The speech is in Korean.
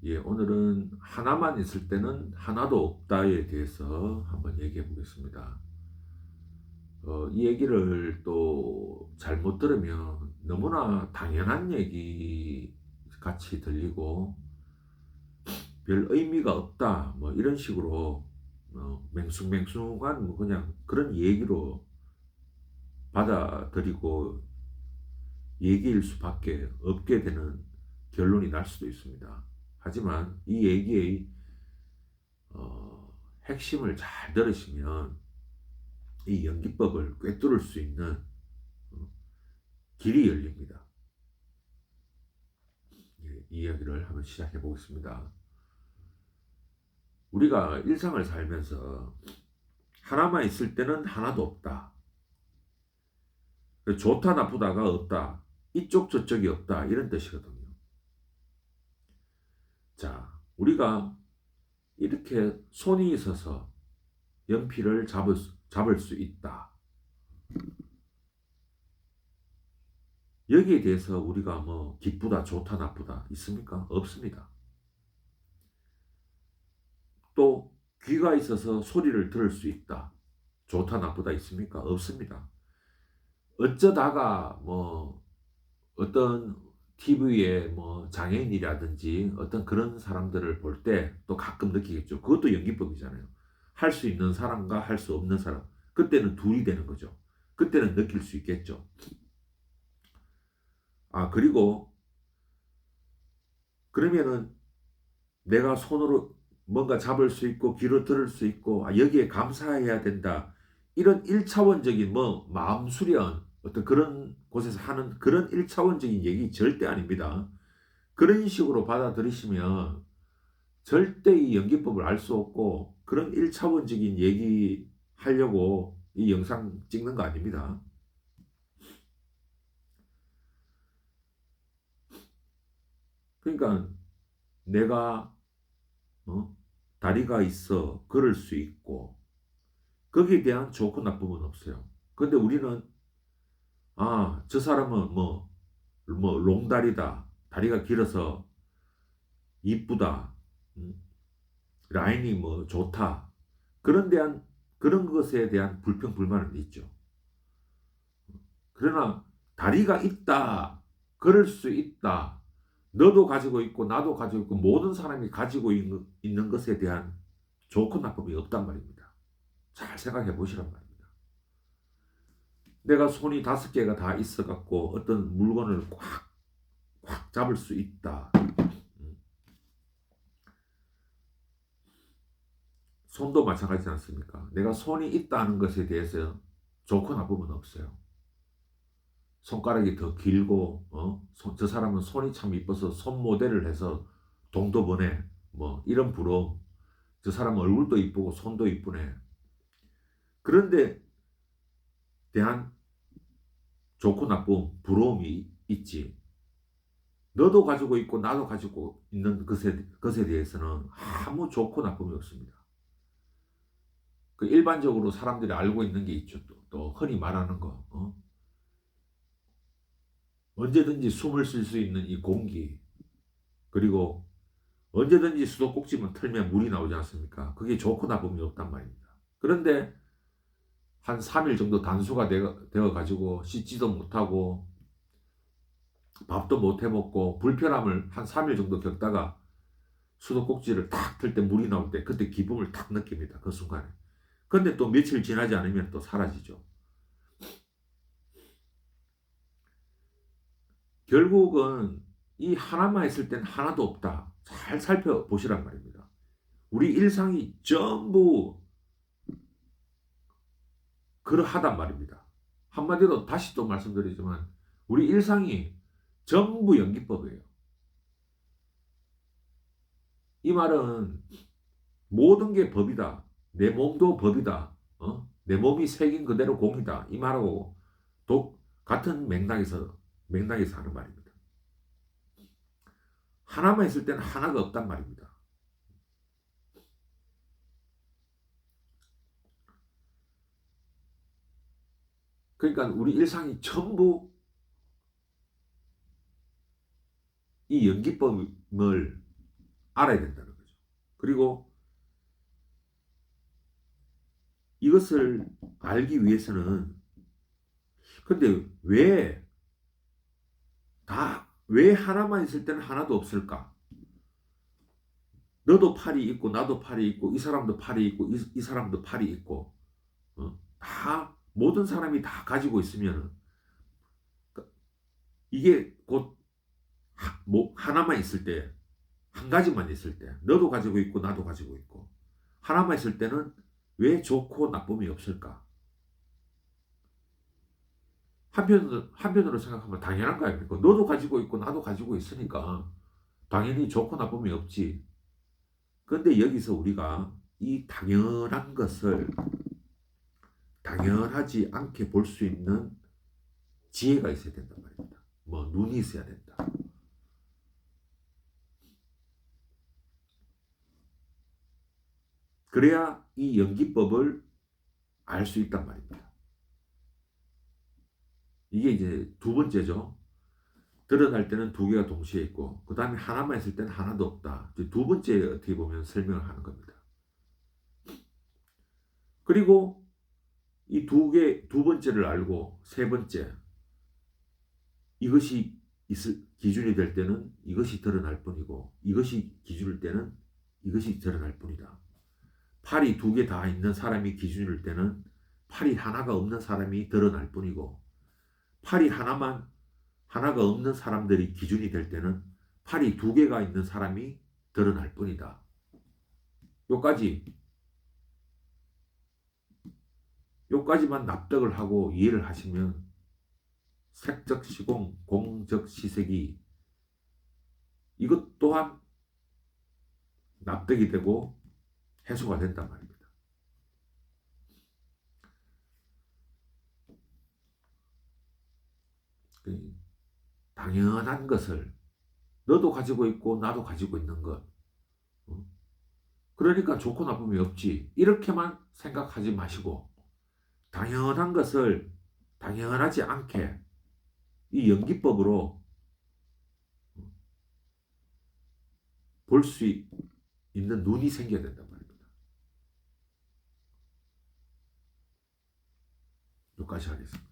예, 오늘은 하나만 있을 때는 하나도 없다에 대해서 한번 얘기해 보겠습니다. 이 얘기를 또 잘못 들으면 너무나 당연한 얘기 같이 들리고 별 의미가 없다, 뭐 이런 식으로 맹숭맹숭한 뭐 그냥 그런 얘기로 받아들이고 얘기일 수밖에 없게 되는 결론이 날 수도 있습니다. 하지만 이 얘기의 핵심을 잘 들으시면 이 연기법을 꿰뚫을 수 있는 어, 길이 열립니다. 예, 이 이야기를 한번 시작해 보겠습니다. 우리가 일상을 살면서 하나만 있을 때는 하나도 없다. 좋다 나쁘다가 없다. 이쪽 저쪽이 없다. 이런 뜻이거든요. 자, 우리가 이렇게 손이 있어서 연필을 잡을 수 있다. 여기에 대해서 우리가 뭐 기쁘다, 좋다, 나쁘다 있습니까? 없습니다. 또 귀가 있어서 소리를 들을 수 있다. 좋다, 나쁘다 있습니까? 없습니다. 어쩌다가 뭐 어떤 TV에 뭐 장애인이라든지 어떤 그런 사람들을 볼 때 또 가끔 느끼겠죠. 그것도 연기법이잖아요. 할 수 있는 사람과 할 수 없는 사람. 그때는 둘이 되는 거죠. 그때는 느낄 수 있겠죠. 아, 그리고 그러면은 내가 손으로 뭔가 잡을 수 있고 귀로 들을 수 있고 여기에 감사해야 된다. 이런 1차원적인 뭐 마음 수련 어떤 그런 곳에서 하는 그런 1차원적인 얘기 절대 아닙니다. 그런 식으로 받아들이시면 절대 이 연기법을 알 수 없고 그런 1차원적인 얘기 하려고 이 영상 찍는 거 아닙니다. 그러니까 내가 어? 다리가 있어 걸을 수 있고 거기에 대한 좋고 나쁨은 없어요. 근데 우리는 저 사람은 뭐 롱다리다. 다리가 길어서 이쁘다. 음, 라인이 뭐 좋다. 그런 것에 대한 불평 불만은 있죠. 그러나 다리가 있다. 걸을 수 있다. 너도 가지고 있고 나도 가지고 있고 모든 사람이 가지고 있는 것에 대한 좋고 나쁨이 없단 말입니다. 잘 생각해 보시란 말입니다. 내가 손이 5개가 다 있어 갖고 어떤 물건을 꽉 잡을 수 있다. 손도 마찬가지지 않습니까? 내가 손이 있다는 것에 대해서 좋고 나쁨은 없어요. 손가락이 더 길고, 저 사람은 손이 참 이뻐서 손 모델을 해서 돈도 버네. 뭐, 이런 부러움. 저 사람 얼굴도 이쁘고 손도 이쁘네. 그런데 대한 좋고 나쁨, 부러움이 있지. 너도 가지고 있고 나도 가지고 있는 것에 대해서는 아무 좋고 나쁨이 없습니다. 그 일반적으로 사람들이 알고 있는 게 있죠. 또 흔히 말하는 거. 언제든지 숨을 쉴 수 있는 이 공기. 그리고 언제든지 수도꼭지만 틀면 물이 나오지 않습니까? 그게 좋고 나쁨이 없단 말입니다. 그런데 한 3일 정도 단수가 되어 가지고 씻지도 못하고 밥도 못 해먹고 불편함을 한 3일 정도 겪다가 수도꼭지를 탁 틀 때 물이 나올 때 그때 기쁨을 탁 느낍니다. 그 순간에. 근데 또 며칠 지나지 않으면 또 사라지죠. 결국은 이 하나만 있을 땐 하나도 없다. 잘 살펴보시란 말입니다. 우리 일상이 전부 그러하단 말입니다. 한마디로 다시 또 말씀드리지만 우리 일상이 전부 연기법이에요. 이 말은 모든 게 법이다. 내 몸도 법이다. 내 몸이 새긴 그대로 공이다. 이 말하고 같은 맥락에서 하는 말입니다. 하나만 있을 때는 하나가 없단 말입니다. 그러니까 우리 일상이 전부 이 연기법을 알아야 된다는 거죠. 그리고 이것을 알기 위해서는 근데 왜 하나만 있을 때는 하나도 없을까? 너도 팔이 있고 나도 팔이 있고 이 사람도 팔이 있고 이 사람도 팔이 있고 다 모든 사람이 다 가지고 있으면 이게 곧 하나만 있을 때 한 가지만 있을 때 너도 가지고 있고 나도 가지고 있고 하나만 있을 때는 왜 좋고 나쁨이 없을까? 한편으로 생각하면 당연한 거 아닙니까? 너도 가지고 있고 나도 가지고 있으니까 당연히 좋고 나쁨이 없지. 그런데 여기서 우리가 이 당연한 것을 당연하지 않게 볼 수 있는 지혜가 있어야 된단 말입니다. 뭐 눈이 있어야 된다. 그래야 이 연기법을 알 수 있단 말입니다. 이게 이제 두 번째죠. 드러날 때는 두 개가 동시에 있고 그 다음에 하나만 있을 때는 하나도 없다. 두 번째 어떻게 보면 설명을 하는 겁니다. 그리고 이 두 번째를 알고 세 번째 이것이 기준이 될 때는 이것이 드러날 뿐이고 이것이 기준일 때는 이것이 드러날 뿐이다. 팔이 두 개 다 있는 사람이 기준일 때는 팔이 하나가 없는 사람이 드러날 뿐이고 팔이 하나가 없는 사람들이 기준이 될 때는 팔이 두 개가 있는 사람이 드러날 뿐이다. 요까지만 납득을 하고 이해를 하시면 색적 시공, 공적 시색이 이것 또한 납득이 되고 해소가 된단 말입니다. 당연한 것을 너도 가지고 있고 나도 가지고 있는 것. 그러니까 좋고 나쁨이 없지. 이렇게만 생각하지 마시고 당연한 것을 당연하지 않게 이 연기법으로 볼 수 있는 눈이 생겨야 된단 말입니다. 여기까지 하겠습니다.